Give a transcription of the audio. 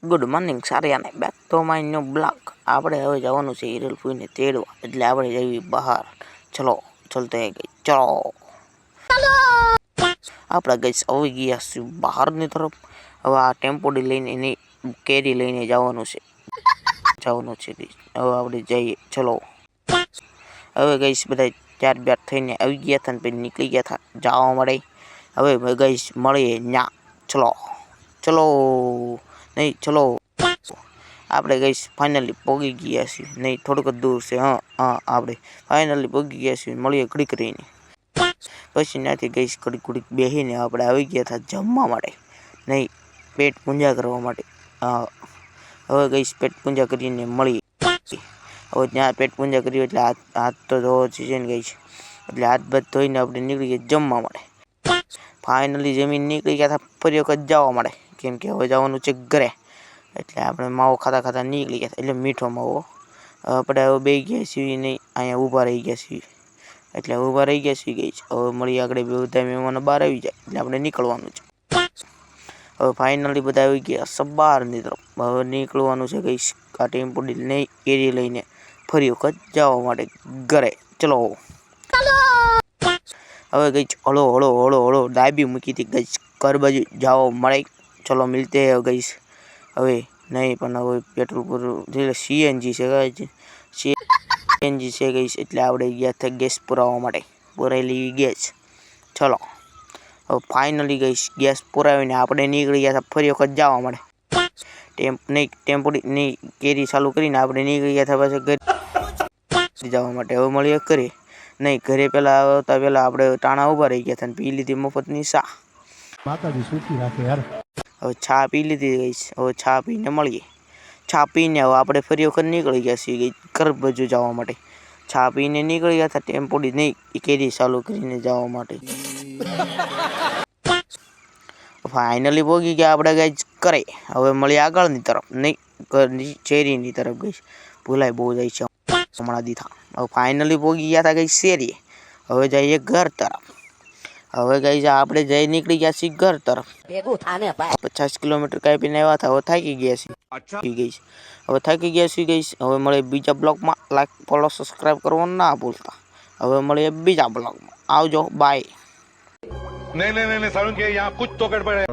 Good morning સારિયાને back તો my new blog. આપણે હવે જવાનું છે હિરલ ફૂઈને તેડવા, એટલે આપણે જઈએ બહાર। ચલો ચલતે ગઈ, ચલો આપણે ગઈ આવી ગયા છીએ બહારની તરફ। હવે આ ટેમ્પોડી લઈને એની કેરી લઈને જવાનું છે હવે આપણે જઈએ, ચલો। હવે ગઈશ બધા ત્યાર બાર થઈને આવી ગયા હતા ને પછી નીકળી ગયા હતા જવા મળે। હવે ગઈશ મળીએ ન્યા, ચલો ચલો નહીં ચલો। આપણે ગઈશ ફાઇનલી પહોંચી ગયા છીએ, નહીં થોડુંક જ દૂર છે। આપણે ફાઇનલી પહોંચી ગયા છીએ, મળીએ ઘડીક રહીને। પછી ત્યાંથી ગઈશ ઘડીક બેસીને આપણે આવી ગયા હતા જમવા માટે, નહીં પેટ પૂંજા કરવા માટે। હવે ગઈશ પેટ પૂંજા કરીને મળીએ। હવે ત્યાં પેટ પૂંજા કરી એટલે હાથ તો ધોવો છે ને ગઈશ, એટલે હાથ બાથ ધોઈને આપણે નીકળી ગયા જમવા માટે। ફાઇનલી જમીન નીકળી ગયા હતા ફરી વખત જવા માટે, કેમ કે હવે જવાનું છે ઘરે। એટલે આપણે માવો ખાતા નીકળી ગયા હતા, એટલે મીઠો માવો। આપણે હવે બે ગયા છીએ નહીં, અહીંયા ઊભા રહી ગયા છીએ, એટલે ઊભા રહી ગયા છીએ ગઈ। હવે મળી આગળ બધા મહેમાનો બહાર આવી જાય એટલે આપણે નીકળવાનું છે। હવે ફાઇનલી બધા આવી ગયા સવારની તરફ, હવે નીકળવાનું છે ગઈ આ ટેમ્પોડી નહીં કેરી લઈને ફરી વખત જવા માટે ઘરે, ચલો। હવે ગઈ હળો હળો હળો હળો ડાબી મૂકી હતી ગઈ ઘર બાજુ જવા મળે, ચલો મિલતે હે ગઈ। હવે નહીં પણ હવે પેટ્રોલ પૂરું સીએનજી છે સીએનજી છે ગઈ, એટલે આપણે ગયા હતા ગેસ પુરાવવા માટે, પુરાયેલી ગેસ, ચલો। હવે ફાઇનલી ગઈ ગેસ પુરાવીને આપણે નીકળી ગયા હતા ફરી વખત જવા માટે। ટેમ્પોડી નહીં કેરી ચાલુ કરીને આપણે નીકળી ગયા હતા પાછા ઘરે જવા માટે। હવે મળીએ ઘરે, નહીં ઘરે પહેલાં આવતા પહેલાં આપણે ટાણા ઊભા રહી ગયા હતા અને પી લીધી મફતની ચા। માતાજી સુખી રાખે યાર। હવે ચા પી લીધી ગઈ, હવે ચા પીને મળીએ। ચા પીને હવે આપણે ફરી વખત નીકળી ગયા છીએ ઘર બાજુ જવા માટે। ચા પીને નીકળી ગયા હતા ટેમ્પોડી નહીં કેરી ચાલુ કરીને જવા માટે। ફાઇનલી પહોંચી ગયા આપણે ગઈ ઘરે, હવે મળીએ આગળની તરફ, નહીં ઘરની શેરીની તરફ ગઈ, ભૂલાઈ બહુ જાય છે હમણાં દીધા। હવે ફાઇનલી પહોંચી ગયા હતા ગઈ શેરીએ, હવે જઈએ ઘર તરફ। હવે ગઈ આપણે જઈ નીકળી ગયા છીએ ઘર તરફ। 50 કિલોમીટર કાપીને આવ્યા હતા, હવે થાકી ગયા છીએ હવે થાકી ગયા છીએ ગઈ। હવે મળે બીજા બ્લોગમાં, લાઈક ફોલો સબસ્ક્રાઈબ કરવાનું ના ભૂલતા। હવે મળીએ બીજા બ્લોગમાં, આવજો, બાય। नहीं सारुण के यहाँ कुछ तो गड़बड़ है।